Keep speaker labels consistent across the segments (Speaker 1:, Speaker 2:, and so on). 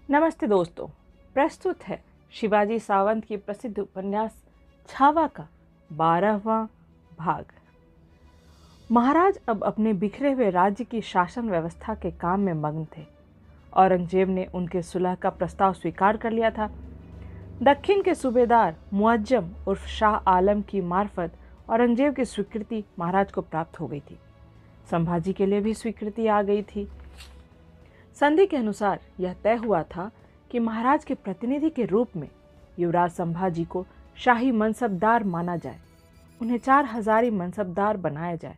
Speaker 1: नमस्ते दोस्तों, प्रस्तुत है शिवाजी सावंत की प्रसिद्ध उपन्यास छावा का 12वां भाग। महाराज अब अपने बिखरे हुए राज्य की शासन व्यवस्था के काम में मग्न थे। औरंगजेब ने उनके सुलह का प्रस्ताव स्वीकार कर लिया था। दक्षिण के सूबेदार मुअज्जम उर्फ शाह आलम की मार्फत औरंगजेब की स्वीकृति महाराज को प्राप्त हो गई थी। संभाजी के लिए भी स्वीकृति आ गई थी। संधि के अनुसार यह तय हुआ था कि महाराज के प्रतिनिधि के रूप में युवराज संभाजी को शाही मनसबदार माना जाए, उन्हें 4 हजारी मनसबदार बनाया जाए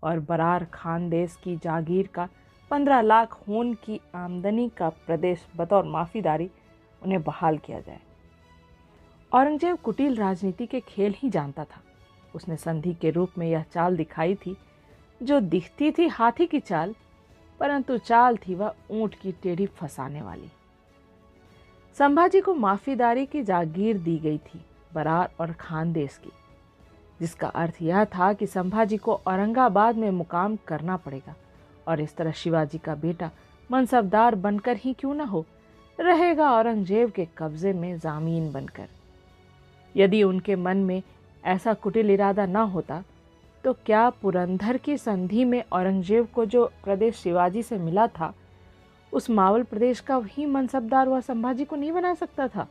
Speaker 1: और बरार खानदेश की जागीर का 15 लाख होन की आमदनी का प्रदेश बतौर माफीदारी उन्हें बहाल किया जाए। औरंगजेब कुटिल राजनीति के खेल ही जानता था। उसने संधि के रूप में यह चाल दिखाई थी, जो दिखती थी हाथी की चाल, परंतु चाल थी वह ऊंट की टेढ़ी फंसाने वाली। संभाजी को माफीदारी की जागीर दी गई थी, बरार और खानदेश की, जिसका अर्थ यह था कि संभाजी को औरंगाबाद में मुकाम करना पड़ेगा और इस तरह शिवाजी का बेटा मनसबदार बनकर ही क्यों न हो, रहेगा औरंगजेब के कब्जे में जामीन बनकर। यदि उनके मन में ऐसा कुटिल इरादा न होता तो क्या पुरंदर की संधि में औरंगजेब को जो प्रदेश शिवाजी से मिला था, उस मावल प्रदेश का वही मनसबदार वह संभाजी को नहीं बना सकता था?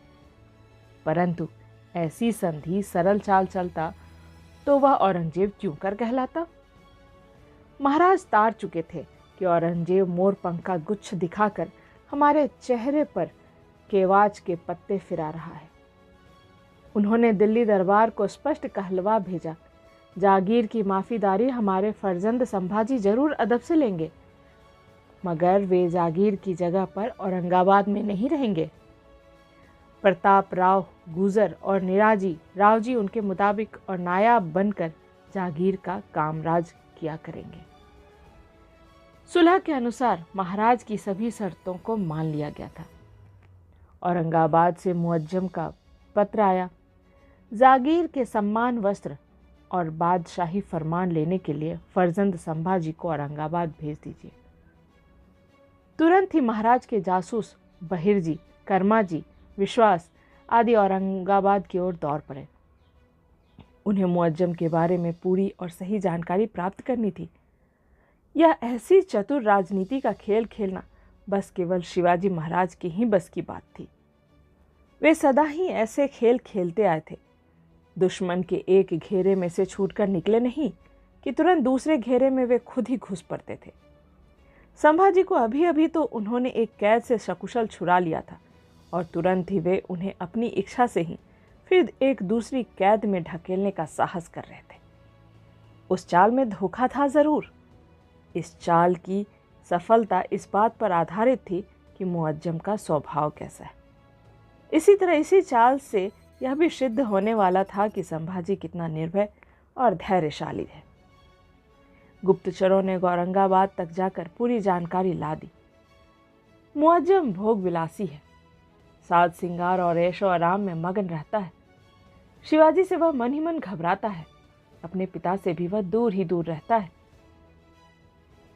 Speaker 1: परंतु ऐसी संधि सरल चाल चलता तो वह औरंगजेब क्यों कर कहलाता? महाराज तार चुके थे कि औरंगजेब मोर पंख का गुच्छ दिखाकर हमारे चेहरे पर केवाच के पत्ते फिरा रहा है। उन्होंने दिल्ली दरबार को स्पष्ट कहलवा भेजा, जागीर की माफीदारी हमारे फर्जंद संभाजी जरूर अदब से लेंगे, मगर वे जागीर की जगह पर औरंगाबाद में नहीं रहेंगे। प्रताप राव गुजर और निराजी रावजी उनके मुताबिक और नायाब बनकर जागीर का कामराज किया करेंगे। सुलह के अनुसार महाराज की सभी शर्तों को मान लिया गया था। औरंगाबाद से मुअज्जम का पत्र आया, जागीर के सम्मान वस्त्र और बादशाही फरमान लेने के लिए फर्जंद संभाजी को औरंगाबाद भेज दीजिए। तुरंत ही महाराज के जासूस बहिरजी, कर्माजी, विश्वास आदि औरंगाबाद की ओर दौड़ पड़े। उन्हें मुअज्जम के बारे में पूरी और सही जानकारी प्राप्त करनी थी। यह ऐसी चतुर राजनीति का खेल खेलना बस केवल शिवाजी महाराज की ही बस की बात थी। वे सदा ही ऐसे खेल खेलते आए थे। दुश्मन के एक घेरे में से छूटकर निकले नहीं कि तुरंत दूसरे घेरे में वे खुद ही घुस पड़ते थे। संभाजी को अभी अभी तो उन्होंने एक कैद से सकुशल छुड़ा लिया था और तुरंत ही वे उन्हें अपनी इच्छा से ही फिर एक दूसरी कैद में ढकेलने का साहस कर रहे थे। उस चाल में धोखा था जरूर। इस चाल की सफलता इस बात पर आधारित थी कि मुअज्जम का स्वभाव कैसा है। इसी तरह इसी चाल से यह भी सिद्ध होने वाला था कि संभाजी कितना निर्भय और धैर्यशाली है। गुप्तचरों ने औरंगाबाद तक जाकर पूरी जानकारी ला दी। मुअज्जम भोग विलासी है, साज सिंगार और ऐशो आराम में मगन रहता है। शिवाजी से वह मन ही मन घबराता है, अपने पिता से भी वह दूर ही दूर रहता है।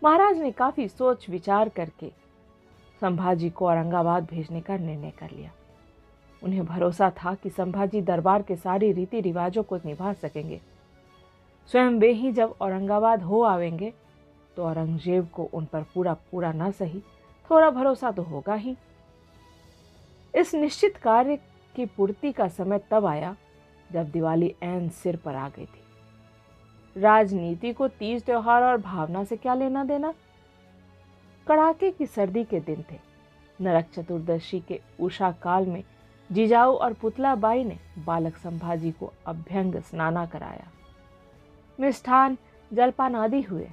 Speaker 1: महाराज ने काफी सोच विचार करके संभाजी को औरंगाबाद भेजने का निर्णय कर लिया। उन्हें भरोसा था कि संभाजी दरबार के सारे रीति रिवाजों को निभा सकेंगे। स्वयं वे ही जब औरंगाबाद हो आवेंगे तो औरंगजेब को उन पर पूरा ना सही थोड़ा भरोसा तो होगा ही। इस निश्चित कार्य की पूर्ति का समय तब आया जब दिवाली ऐन सिर पर आ गई थी। राजनीति को तीज त्योहार और भावना से क्या लेना देना। कड़ाके की सर्दी के दिन थे। नरक चतुर्दशी के उषा काल में जिजाऊ और पुतलाबाई ने बालक संभाजी को अभ्यंग स्नाना कराया। मिष्ठान जलपान आदि हुए।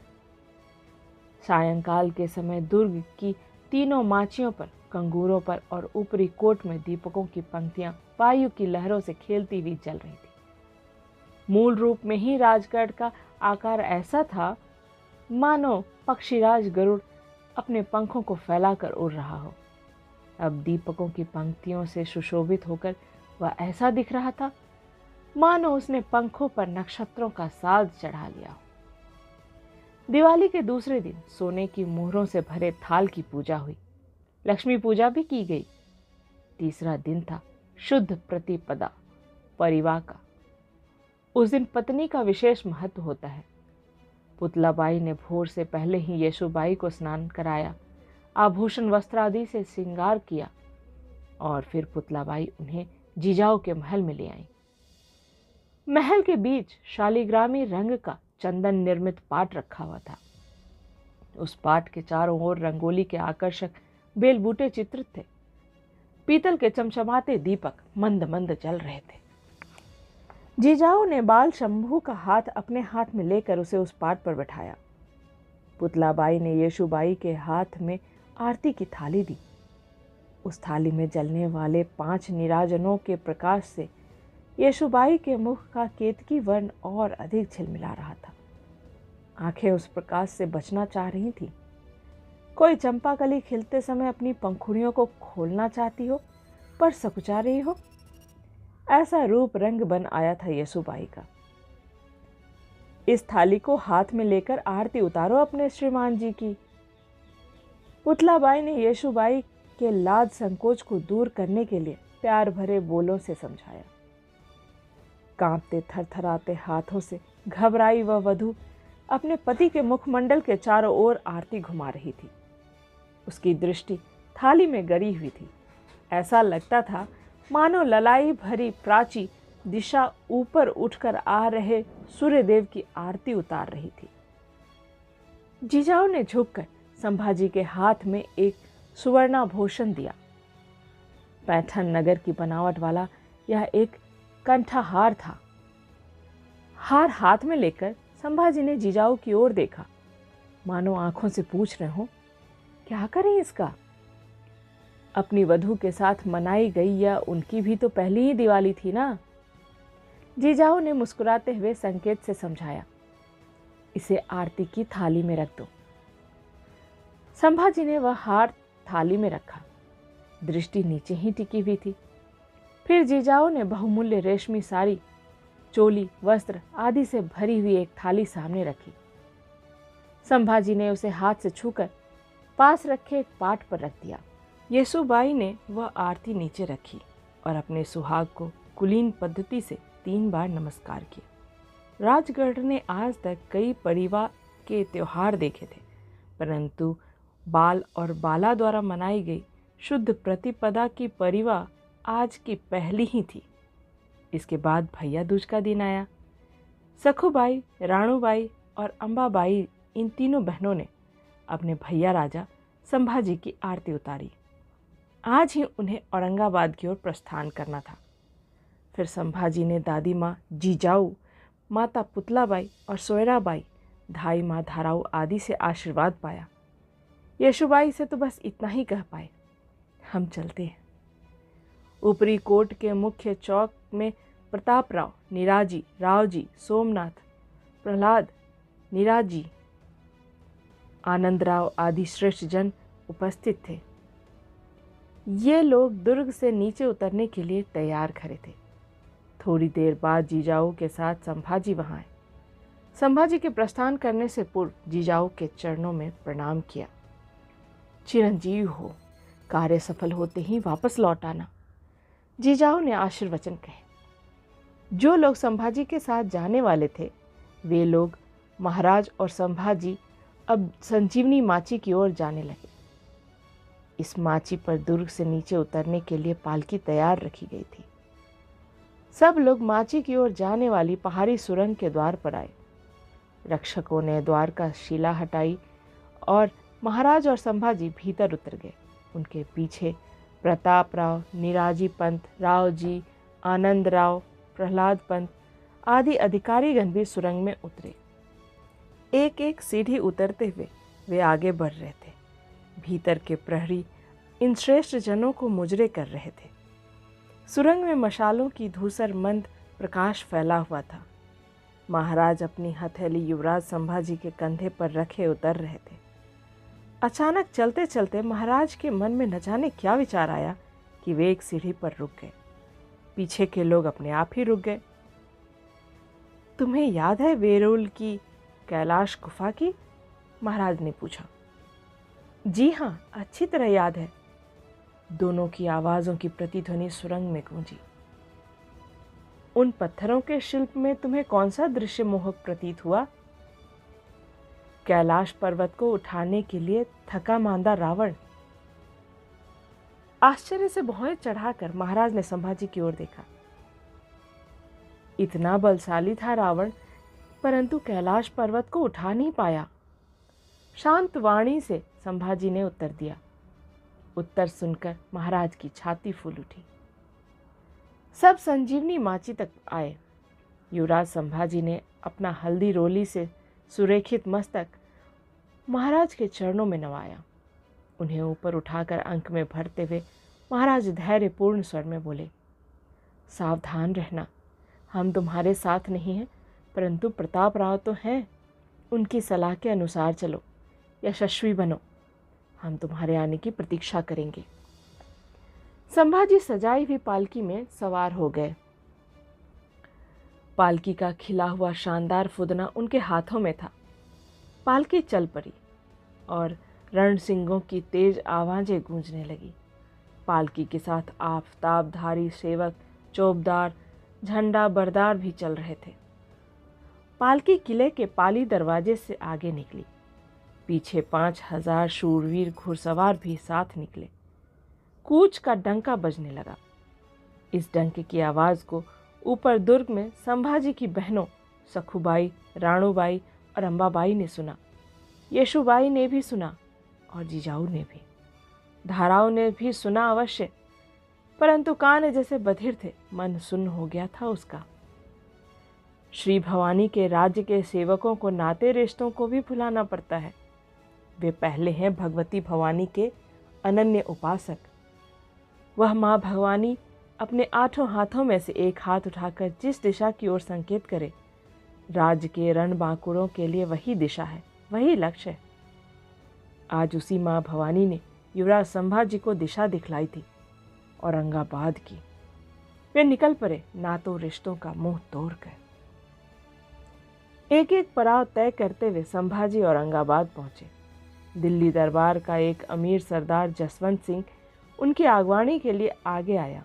Speaker 1: सायंकाल के समय दुर्ग की तीनों माचियों पर, कंगूरों पर और ऊपरी कोट में दीपकों की पंक्तियां वायु की लहरों से खेलती हुई जल रही थी। मूल रूप में ही राजगढ़ का आकार ऐसा था मानो पक्षीराज गरुड़ अपने पंखों को फैलाकर उड़ रहा हो। अब दीपकों की पंक्तियों से सुशोभित होकर वह ऐसा दिख रहा था मानो उसने पंखों पर नक्षत्रों का साज चढ़ा लिया। दिवाली के दूसरे दिन सोने की मोहरों से भरे थाल की पूजा हुई। लक्ष्मी पूजा भी की गई। तीसरा दिन था शुद्ध प्रतिपदा परिवा का। उस दिन पत्नी का विशेष महत्व होता है। पुतलाबाई ने भोर से पहले ही येशुबाई को स्नान कराया, आभूषण वस्त्र आदि से श्रृंगार किया और फिर पुतलाबाई उन्हें जीजाऊ के महल में ले आई। महल के बीच शालिग्रामी रंग का चंदन निर्मित पाट रखा हुआ था। उस पाट के चारों ओर रंगोली के आकर्षक बेलबूटे चित्रित थे। पीतल के चमचमाते दीपक मंद मंद जल रहे थे। जीजाऊ ने बाल शंभू का हाथ अपने हाथ में लेकर उसे उस पाट पर बैठाया। पुतलाबाई ने येशुबाई के हाथ में आरती की थाली दी। उस थाली में जलने वाले 5 नीराजनों के प्रकाश से येशुबाई के मुख का केतकी वर्ण और अधिक झिलमिला रहा था। आंखें उस प्रकाश से बचना चाह रही थी। कोई चंपाकली खिलते समय अपनी पंखुड़ियों को खोलना चाहती हो पर सकुचा रही हो, ऐसा रूप रंग बन आया था येशुबाई का। इस थाली को हाथ में लेकर आरती उतारो अपने श्रीमान जी की। पुतलाबाई ने येशुबाई के लाज संकोच को दूर करने के लिए प्यार भरे बोलों से समझाया। कांपते थरथराते हाथों से घबराई वह वधू अपने पति के मुखमंडल के चारों ओर आरती घुमा रही थी। उसकी दृष्टि थाली में गड़ी हुई थी। ऐसा लगता था मानो ललाई भरी प्राची दिशा ऊपर उठकर आ रहे सूर्यदेव की आरती उतार रही थी। जीजाऊ ने झुककर संभाजी के हाथ में एक सुवर्णाभूषण दिया। पैठन नगर की बनावट वाला यह एक कंठाहार था। हार हाथ में लेकर संभाजी ने जीजाऊ की ओर देखा, मानो आंखों से पूछ रहे हो, क्या करें इसका? अपनी वधू के साथ मनाई गई या उनकी भी तो पहली ही दिवाली थी ना। जीजाऊ ने मुस्कुराते हुए संकेत से समझाया, इसे आरती की थाली में रख दो। संभाजी ने वह हार थाली में रखा। दृष्टि नीचे ही टिकी हुई थी। फिर जीजाऊ ने बहुमूल्य रेशमी साड़ी, चोली, वस्त्र आदि से भरी हुई एक थाली सामने रखी। संभाजी ने उसे हाथ से छूकर पास रखे एक पाट पर रख दिया। येसुबाई ने वह आरती नीचे रखी और अपने सुहाग को कुलीन पद्धति से 3 बार नमस्कार किया। राजगढ़ ने आज तक कई परिवार के त्योहार देखे थे, परंतु बाल और बाला द्वारा मनाई गई शुद्ध प्रतिपदा की परिवा आज की पहली ही थी। इसके बाद भैया दूज का दिन आया। सखुबाई, राणूबाई और अंबाबाई, इन तीनों बहनों ने अपने भैया राजा संभाजी की आरती उतारी। आज ही उन्हें औरंगाबाद की ओर प्रस्थान करना था। फिर संभाजी ने दादी माँ जीजाऊ, माता पुतलाबाई और सोयराबाई, धाई माँ धाराऊ आदि से आशीर्वाद पाया। येशुबाई से तो बस इतना ही कह पाए, हम चलते हैं। ऊपरी कोट के मुख्य चौक में प्रतापराव, निराजी, रावजी, सोमनाथ, प्रहलाद, निराजी, आनंदराव आदि श्रेष्ठ जन उपस्थित थे। ये लोग दुर्ग से नीचे उतरने के लिए तैयार खड़े थे। थोड़ी देर बाद जीजाऊ के साथ संभाजी वहां आए। संभाजी के प्रस्थान करने से पूर्व जीजाऊ के चरणों में प्रणाम किया। चिरंजीव हो, कार्य सफल होते ही वापस लौट आना, जीजाऊ ने आशीर्वचन कहे। जो लोग संभाजी के साथ जाने वाले थे, वे लोग महाराज और संभाजी अब संजीवनी माची की ओर जाने लगे। इस माची पर दुर्ग से नीचे उतरने के लिए पालकी तैयार रखी गई थी। सब लोग माची की ओर जाने वाली पहाड़ी सुरंग के द्वार पर आए। रक्षकों ने द्वार का शिला हटाई और महाराज और संभाजी भीतर उतर गए। उनके पीछे प्रतापराव, निराजी पंत, रावजी, आनंदराव, प्रहलाद पंत आदि अधिकारीगण भी सुरंग में उतरे। एक एक सीढ़ी उतरते हुए वे आगे बढ़ रहे थे। भीतर के प्रहरी इन श्रेष्ठ जनों को मुजरे कर रहे थे। सुरंग में मशालों की धूसर मंद प्रकाश फैला हुआ था। महाराज अपनी हथेली युवराज संभाजी के कंधे पर रखे उतर रहे थे। अचानक चलते चलते महाराज के मन में न जाने क्या विचार आया कि वे एक सीढ़ी पर रुक गए। पीछे के लोग अपने आप ही रुक गए। तुम्हें याद है वेरुल की कैलाश गुफा की? महाराज ने पूछा। जी हाँ, अच्छी तरह याद है। दोनों की आवाज़ों की प्रतिध्वनि सुरंग में गूंजी। उन पत्थरों के शिल्प में तुम्हें कौन सा दृश्य मोहक प्रतीत हुआ? कैलाश पर्वत को उठाने के लिए थका मांदा रावण? आश्चर्य से भौहें चढ़ाकर महाराज ने संभाजी की ओर देखा। इतना बलशाली था रावण, परंतु कैलाश पर्वत को उठा नहीं पाया। शांत वाणी से संभाजी ने उत्तर दिया। उत्तर सुनकर महाराज की छाती फूल उठी। सब संजीवनी माची तक आए। युवराज संभाजी ने अपना हल्दी रोली से सुरेखित मस्तक महाराज के चरणों में नवाया। उन्हें ऊपर उठाकर अंक में भरते हुए महाराज धैर्यपूर्ण स्वर में बोले, सावधान रहना, हम तुम्हारे साथ नहीं हैं, परंतु प्रताप राव तो हैं। उनकी सलाह के अनुसार चलो, यशस्वी बनो। हम तुम्हारे आने की प्रतीक्षा करेंगे। संभाजी सजाई हुई पालकी में सवार हो गए। पालकी का खिला हुआ शानदार फुदना उनके हाथों में था। पालकी चल पड़ी और रणसिंगों की तेज आवाजें गूंजने लगी। पालकी के साथ आफताबधारी सेवक, चौबदार, झंडा बरदार भी चल रहे थे। पालकी किले के पाली दरवाजे से आगे निकली। पीछे 5000 शूरवीर घुड़सवार भी साथ निकले। कूच का डंका बजने लगा। इस डंके की आवाज़ को ऊपर दुर्ग में संभाजी की बहनों सखुबाई, राणूबाई और अंबाबाई ने सुना। येशुबाई ने भी सुना और जीजाऊ ने भी। धाराओं ने भी सुना अवश्य, परंतु कान जैसे बधिर थे, मन सुन्न हो गया था उसका। श्री भवानी के राज्य के सेवकों को नाते रिश्तों को भी भुलाना पड़ता है। वे पहले हैं भगवती भवानी के अनन्य उपासक। वह माँ भगवानी अपने 8 हाथों में से एक हाथ उठाकर जिस दिशा की ओर संकेत करे, राज्य के रणबांकुरों के लिए वही दिशा है, वही लक्ष्य है। आज उसी माँ भवानी ने युवराज संभाजी को दिशा दिखलाई थी, औरंगाबाद की। वे निकल पड़े नातों रिश्तों का मुंह तोड़कर। एक एक पड़ाव तय करते हुए संभाजी औरंगाबाद पहुंचे। दिल्ली दरबार का एक अमीर सरदार जसवंत सिंह उनकी आगवानी के लिए आगे आया।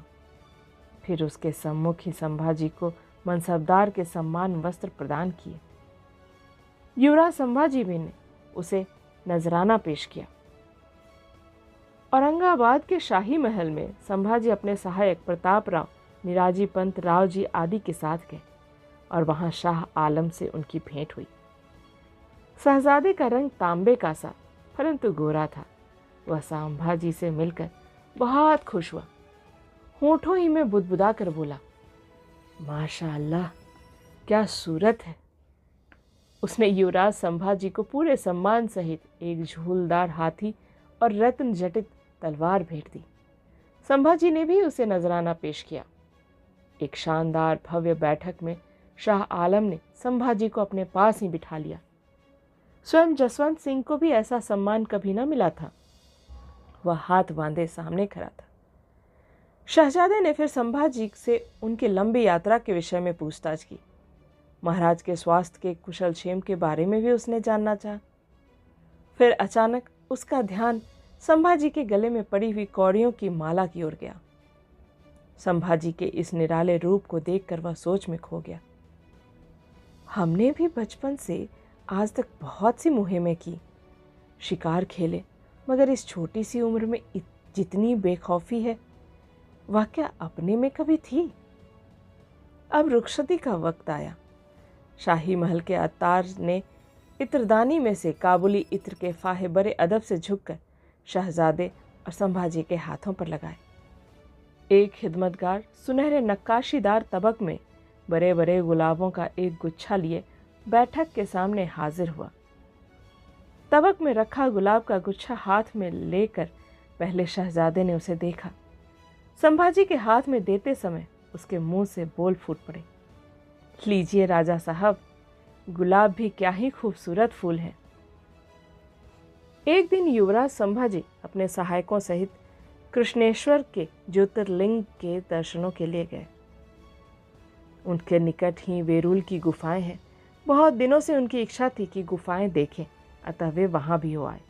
Speaker 1: फिर उसके सम्मुख ही संभाजी को मनसबदार के सम्मान वस्त्र प्रदान किए। युवराज संभाजी भी ने उसे नजराना पेश किया। औरंगाबाद के शाही महल में संभाजी अपने सहायक प्रताप राव, निराजी पंत राव जी आदि के साथ गए और वहां शाह आलम से उनकी भेंट हुई। शहजादे का रंग तांबे का सा, परंतु गोरा था। वह संभाजी से मिलकर बहुत खुश हुआ। होठों ही में बुदबुदा कर बोला, माशाअल्लाह, क्या सूरत है। उसने युवराज संभाजी को पूरे सम्मान सहित एक झूलदार हाथी और रत्न जटित तलवार भेंट दी। संभाजी ने भी उसे नजराना पेश किया। एक शानदार भव्य बैठक में शाह आलम ने संभाजी को अपने पास ही बिठा लिया। स्वयं जसवंत सिंह को भी ऐसा सम्मान कभी न मिला था। वह हाथ बांधे सामने खड़ा था। शहजादे ने फिर संभाजी से उनकी लंबी यात्रा के विषय में पूछताछ की। महाराज के स्वास्थ्य के कुशल क्षेम के बारे में भी उसने जानना चाहा। फिर अचानक उसका ध्यान संभाजी के गले में पड़ी हुई कौड़ियों की माला की ओर गया। संभाजी के इस निराले रूप को देखकर वह सोच में खो गया। हमने भी बचपन से आज तक बहुत सी मुहिमें की, शिकार खेले, मगर इस छोटी सी उम्र में जितनी बेखौफी है वह क्या अपने में कभी थी। अब रुखसती का वक्त आया। शाही महल के अत्तार ने इत्रदानी में से काबुली इत्र के फाहे बड़े अदब से झुककर शहजादे और संभाजी के हाथों पर लगाए। एक खिदमतगार सुनहरे नक्काशीदार तबक में बड़े बड़े गुलाबों का एक गुच्छा लिए बैठक के सामने हाजिर हुआ। तबक में रखा गुलाब का गुच्छा हाथ में लेकर पहले शहजादे ने उसे देखा। संभाजी के हाथ में देते समय उसके मुंह से बोल फूट पड़े, लीजिए राजा साहब, गुलाब भी क्या ही खूबसूरत फूल है। एक दिन युवराज संभाजी अपने सहायकों सहित कृष्णेश्वर के ज्योतिर्लिंग के दर्शनों के लिए गए। उनके निकट ही वेरूल की गुफाएं हैं। बहुत दिनों से उनकी इच्छा थी कि गुफाएं देखें, अतः वे वहां भी हो आए।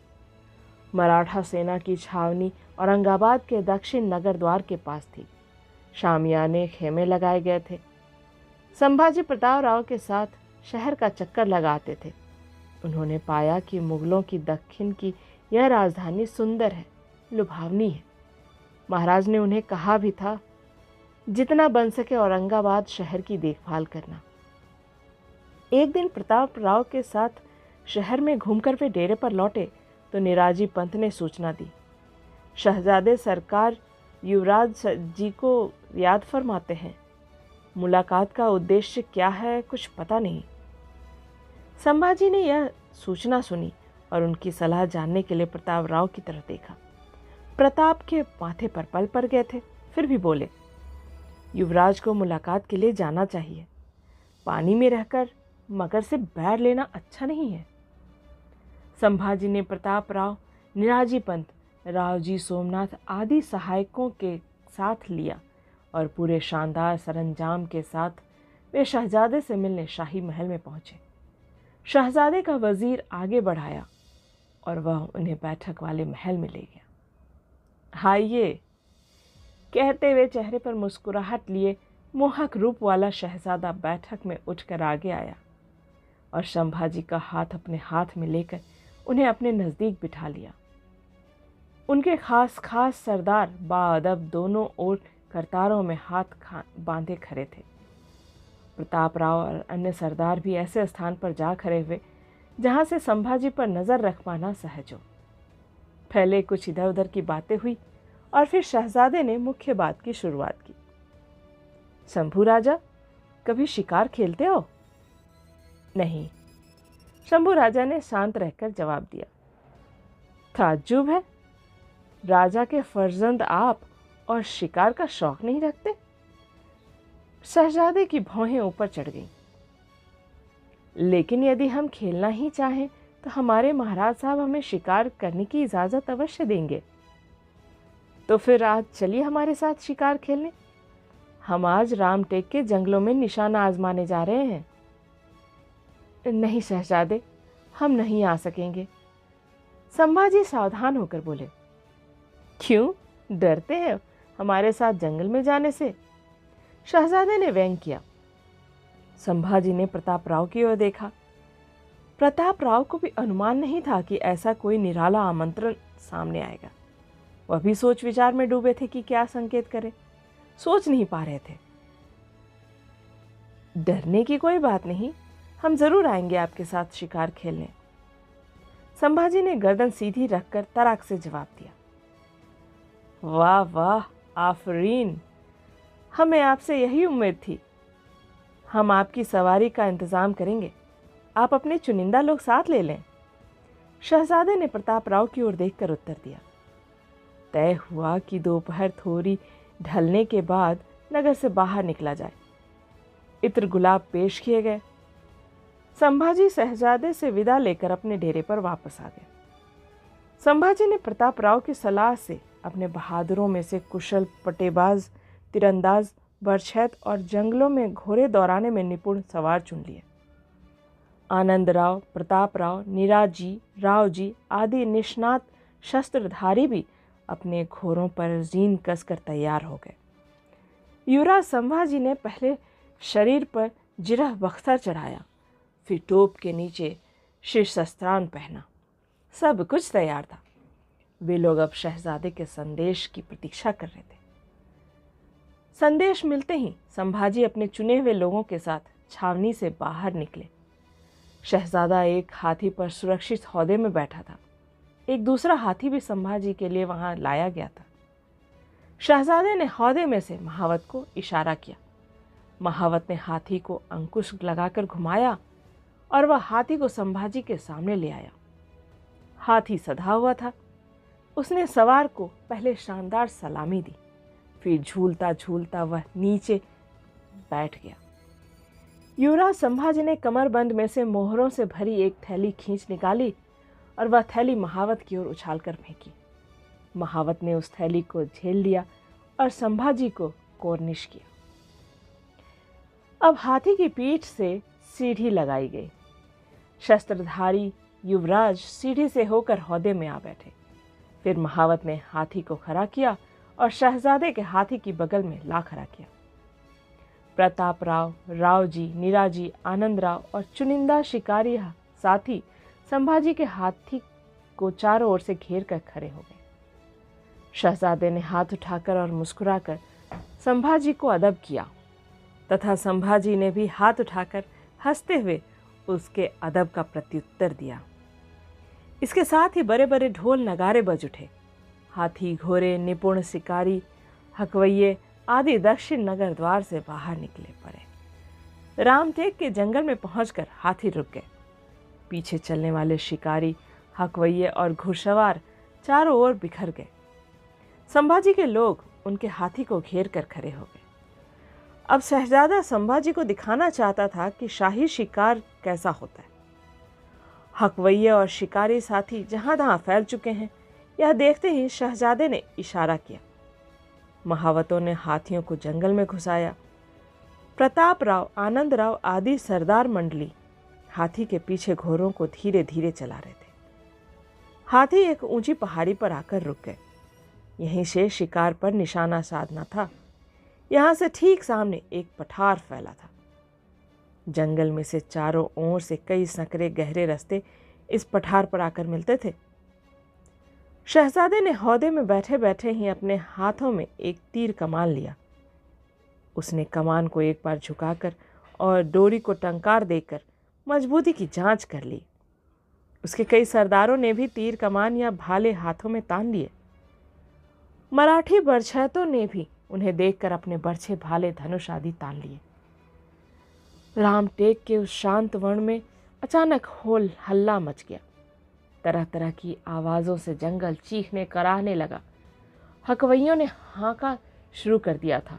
Speaker 1: मराठा सेना की छावनी औरंगाबाद के दक्षिण नगर द्वार के पास थी। शामियाने खेमे लगाए गए थे। संभाजी प्रताप राव के साथ शहर का चक्कर लगाते थे। उन्होंने पाया कि मुगलों की दक्षिण की यह राजधानी सुंदर है, लुभावनी है। महाराज ने उन्हें कहा भी था, जितना बन सके औरंगाबाद शहर की देखभाल करना। एक दिन प्रताप राव के साथ शहर में घूमकर वे डेरे पर लौटे तो निराजी पंत ने सूचना दी, शहजादे सरकार युवराज जी को याद फरमाते हैं। मुलाकात का उद्देश्य क्या है कुछ पता नहीं। संभाजी ने यह सूचना सुनी और उनकी सलाह जानने के लिए प्रताप राव की तरफ देखा। प्रताप के माथे पर पल पड़ गए थे, फिर भी बोले, युवराज को मुलाकात के लिए जाना चाहिए। पानी में रहकर मगर से बैर लेना अच्छा नहीं है। संभाजी ने प्रताप राव, निराजी पंत, रावजी सोमनाथ आदि सहायकों के साथ लिया और पूरे शानदार सरंजाम के साथ वे शहजादे से मिलने शाही महल में पहुंचे। शहजादे का वजीर आगे बढ़ाया और वह उन्हें बैठक वाले महल में ले गया। आइए, कहते हुए चेहरे पर मुस्कुराहट लिए मोहक रूप वाला शहजादा बैठक में उठकर आगे आया और संभाजी का हाथ अपने हाथ में लेकर उन्हें अपने नज़दीक बिठा लिया। उनके खास सरदार बाअदब दोनों ओर कतारों में हाथ बांधे खड़े थे। प्रताप राव और अन्य सरदार भी ऐसे स्थान पर जा खड़े हुए जहां से संभाजी पर नज़र रख पाना सहज हो। पहले कुछ इधर उधर की बातें हुई और फिर शहजादे ने मुख्य बात की शुरुआत की। शंभू राजा, कभी शिकार खेलते हो? नहीं, शंभू राजा ने शांत रहकर जवाब दिया। ताज्जुब है, राजा के फर्जंद आप और शिकार का शौक नहीं रखते? शहजादे की भौहें ऊपर चढ़ गईं। लेकिन यदि हम खेलना ही चाहें तो हमारे महाराज साहब हमें शिकार करने की इजाजत अवश्य देंगे। तो फिर आज चलिए हमारे साथ शिकार खेलने। हम आज रामटेक के जंगलों में निशाना आजमाने जा रहे हैं। नहीं शहजादे, हम नहीं आ सकेंगे। संभाजी सावधान होकर बोले। क्यों, डरते हैं हमारे साथ जंगल में जाने से? शहजादे ने व्यंग किया। संभाजी ने प्रताप राव की ओर देखा। प्रताप राव को भी अनुमान नहीं था कि ऐसा कोई निराला आमंत्रण सामने आएगा। वह भी सोच विचार में डूबे थे कि क्या संकेत करें, सोच नहीं पा रहे थे। डरने की कोई बात नहीं, हम जरूर आएंगे आपके साथ शिकार खेलने। संभाजी ने गर्दन सीधी रखकर तराक से जवाब दिया। वाह वाह, आफरीन, हमें आपसे यही उम्मीद थी। हम आपकी सवारी का इंतजाम करेंगे, आप अपने चुनिंदा लोग साथ ले लें। शहजादे ने प्रताप राव की ओर देखकर उत्तर दिया। तय हुआ कि दोपहर थोड़ी ढलने के बाद नगर से बाहर निकला जाए। इत्र गुलाब पेश किए गए। संभाजी शहजादे से विदा लेकर अपने डेरे पर वापस आ गए। संभाजी ने प्रताप राव की सलाह से अपने बहादुरों में से कुशल पटेबाज, तीरंदाज, बरछैत और जंगलों में घोड़े दौड़ाने में निपुण सवार चुन लिए। आनंद राव, प्रताप राव, निराजी, रावजी आदि निष्णात शस्त्रधारी भी अपने घोड़ों पर जीन कसकर तैयार हो गए। युवराज संभाजी ने पहले शरीर पर जिरह बख्तर चढ़ाया, फिर टोप के नीचे शीर्षस्त्रान पहना। सब कुछ तैयार था। वे लोग अब शहजादे के संदेश की प्रतीक्षा कर रहे थे। संदेश मिलते ही संभाजी अपने चुने हुए लोगों के साथ छावनी से बाहर निकले। शहजादा एक हाथी पर सुरक्षित हौदे में बैठा था। एक दूसरा हाथी भी संभाजी के लिए वहां लाया गया था। शहजादे ने हौदे में से महावत को इशारा किया। महावत ने हाथी को अंकुश लगाकर घुमाया और वह हाथी को संभाजी के सामने ले आया। हाथी सधा हुआ था। उसने सवार को पहले शानदार सलामी दी, फिर झूलता झूलता वह नीचे बैठ गया। युवराज संभाजी ने कमरबंद में से मोहरों से भरी एक थैली खींच निकाली और वह थैली महावत की ओर उछालकर फेंकी। महावत ने उस थैली को झेल लिया और संभाजी को कोर्निश किया। अब हाथी की पीठ से सीढ़ी लगाई गई। शस्त्रधारी युवराज सीढ़ी से होकर हौदे में आ बैठे। फिर महावत ने हाथी को खड़ा किया और शहजादे के हाथी की बगल में ला खड़ा किया। प्रताप राव, रावजी, नीराजी, आनंदराव और चुनिंदा शिकारी साथी संभाजी के हाथी को चारों ओर से घेर कर खड़े हो गए। शहजादे ने हाथ उठाकर और मुस्कुराकर संभाजी को अदब किया तथा संभाजी ने भी हाथ उठाकर हंसते हुए उसके अदब का प्रत्युत्तर दिया। इसके साथ ही बड़े बड़े ढोल नगारे बज उठे। हाथी, घोड़े, निपुण शिकारी, हकवैये आदि दक्षिण नगर द्वार से बाहर निकले पड़े। रामटेक के जंगल में पहुंचकर हाथी रुक गए। पीछे चलने वाले शिकारी, हकवैये और घुड़सवार चारों ओर बिखर गए। संभाजी के लोग उनके हाथी को घेर कर खड़े हो गए। अब शहजादा संभाजी को दिखाना चाहता था कि शाही शिकार कैसा होता है। हकवैये और शिकारी साथी जहां तहां फैल चुके हैं, यह देखते ही शहजादे ने इशारा किया। महावतों ने हाथियों को जंगल में घुसाया। प्रताप राव, आनंद राव आदि सरदार मंडली हाथी के पीछे घोड़ों को धीरे धीरे चला रहे थे। हाथी एक ऊंची पहाड़ी पर आकर रुक गए। यहीं से शिकार पर निशाना साधना था। यहां से ठीक सामने एक पठार फैला था। जंगल में से चारों ओर से कई संकरे गहरे रास्ते इस पठार पर आकर मिलते थे। शहजादे ने हौदे में बैठे बैठे ही अपने हाथों में एक तीर कमान लिया। उसने कमान को एक बार झुकाकर और डोरी को टंकार देकर मजबूती की जांच कर ली। उसके कई सरदारों ने भी तीर कमान या भाले हाथों में तान लिए। मराठी बरछैतों ने भी उन्हें देखकर अपने बरछे, भाले, धनुष आदि तान लिए। रामटेक के उस शांत वन में अचानक होल हल्ला मच गया। तरह तरह की आवाज़ों से जंगल चीखने कराहने लगा। हकवैयों ने हांका शुरू कर दिया था।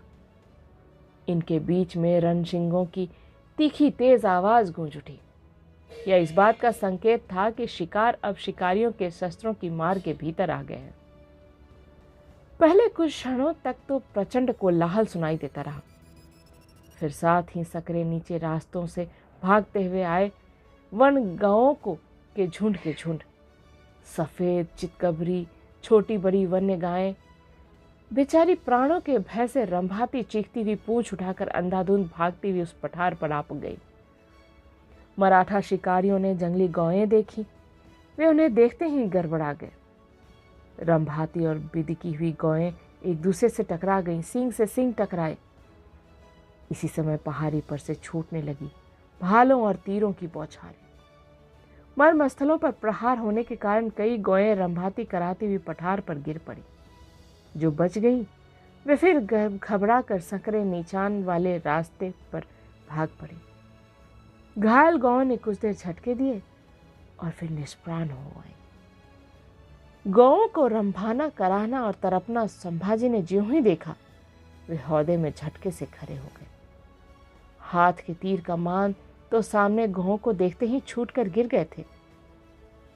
Speaker 1: इनके बीच में रणसिंहों की तीखी तेज आवाज़ गूंज उठी। यह इस बात का संकेत था कि शिकार अब शिकारियों के शस्त्रों की मार के भीतर आ गए हैं। पहले कुछ क्षणों तक तो प्रचंड कोलाहल सुनाई देता रहा। फिर साथ ही सकरे नीचे रास्तों से भागते हुए आए वन गांवों के झुंड, सफ़ेद, चितकबरी, छोटी बड़ी वन्य गायें बेचारी प्राणों के भय से रंभाती चीखती हुई पूंछ उठाकर अंधाधुंध भागती हुई उस पठार पर आ गई। मराठा शिकारियों ने जंगली गौएं देखी। वे उन्हें देखते ही गड़बड़ा गए। रंभाती और बिदकी हुई गौएं एक दूसरे से टकरा गईं, सींग से सींग टकराए। इसी समय पहाड़ी पर से छूटने लगी भालों और तीरों की बौछारें। मर्मस्थलों पर प्रहार होने के कारण कई गौएं रंभाती कराती हुई पठार पर गिर पड़ी। जो बच गई वे फिर घबरा कर संकरे नीचान वाले रास्ते पर भाग पड़ी। घायल गौओं ने कुछ देर झटके दिए और फिर निष्प्राण हो गई। गौओं को रंभाना, कराहना और तरपना संभाजी ने ज्यों ही देखा, वे हौदे में झटके से खड़े हो गए। हाथ के तीर कमान तो सामने गौओं को देखते ही छूटकर गिर गए थे।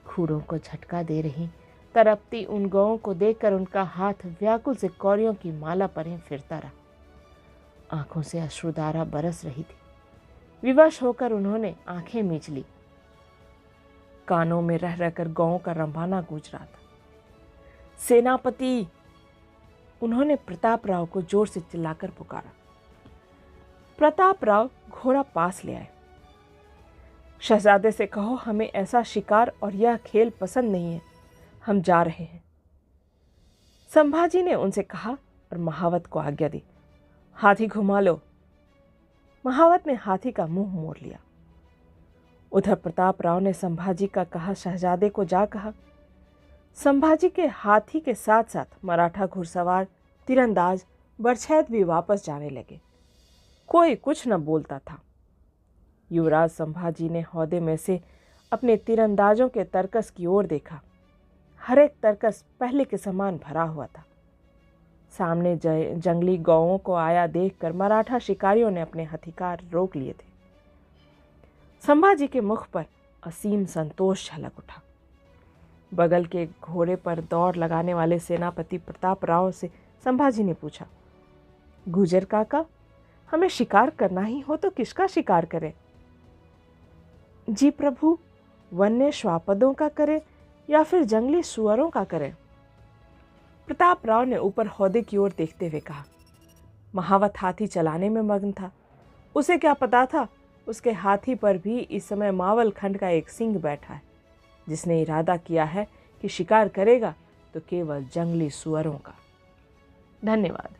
Speaker 1: खूरों को झटका दे रही तरपती उन गौओं को देखकर उनका हाथ व्याकुल से कौड़ियों की माला पर ही फिरता रहा। आंखों से अश्रुधारा बरस रही थी। विवश होकर उन्होंने आंखें मीच ली। कानों में रह रहकर गौओं का रंभाना गूंज रहा था। सेनापति! उन्होंने प्रताप राव को जोर से चिल्लाकर पुकारा। प्रताप राव घोड़ा पास ले आए। शहजादे से कहो हमें ऐसा शिकार और यह खेल पसंद नहीं है, हम जा रहे हैं। संभाजी ने उनसे कहा और महावत को आज्ञा दी। हाथी घुमा लो। महावत ने हाथी का मुंह मोड़ लिया। उधर प्रताप राव ने संभाजी का कहा शहजादे को जा कहा। संभाजी के हाथी के साथ साथ मराठा घुड़सवार, तीरंदाज, बरछैत भी वापस जाने लगे। कोई कुछ न बोलता था। युवराज संभाजी ने हौदे में से अपने तीरंदाजों के तरकस की ओर देखा। हर एक तरकस पहले के समान भरा हुआ था। सामने जंगली गौओं को आया देखकर मराठा शिकारियों ने अपने हथियार रोक लिए थे। संभाजी के मुख पर असीम संतोष झलक उठा। बगल के घोड़े पर दौड़ लगाने वाले सेनापति प्रताप राव से संभाजी ने पूछा, गुजर काका, हमें शिकार करना ही हो तो किसका शिकार करें? जी प्रभु, वन्य श्वापदों का करें या फिर जंगली सुअरों का करें? प्रताप राव ने ऊपर हौदे की ओर देखते हुए कहा। महावत हाथी चलाने में मग्न था। उसे क्या पता था उसके हाथी पर भी इस समय मावल खंड का एक सिंह बैठा है, जिसने इरादा किया है कि शिकार करेगा तो केवल जंगली सुअरों का। धन्यवाद।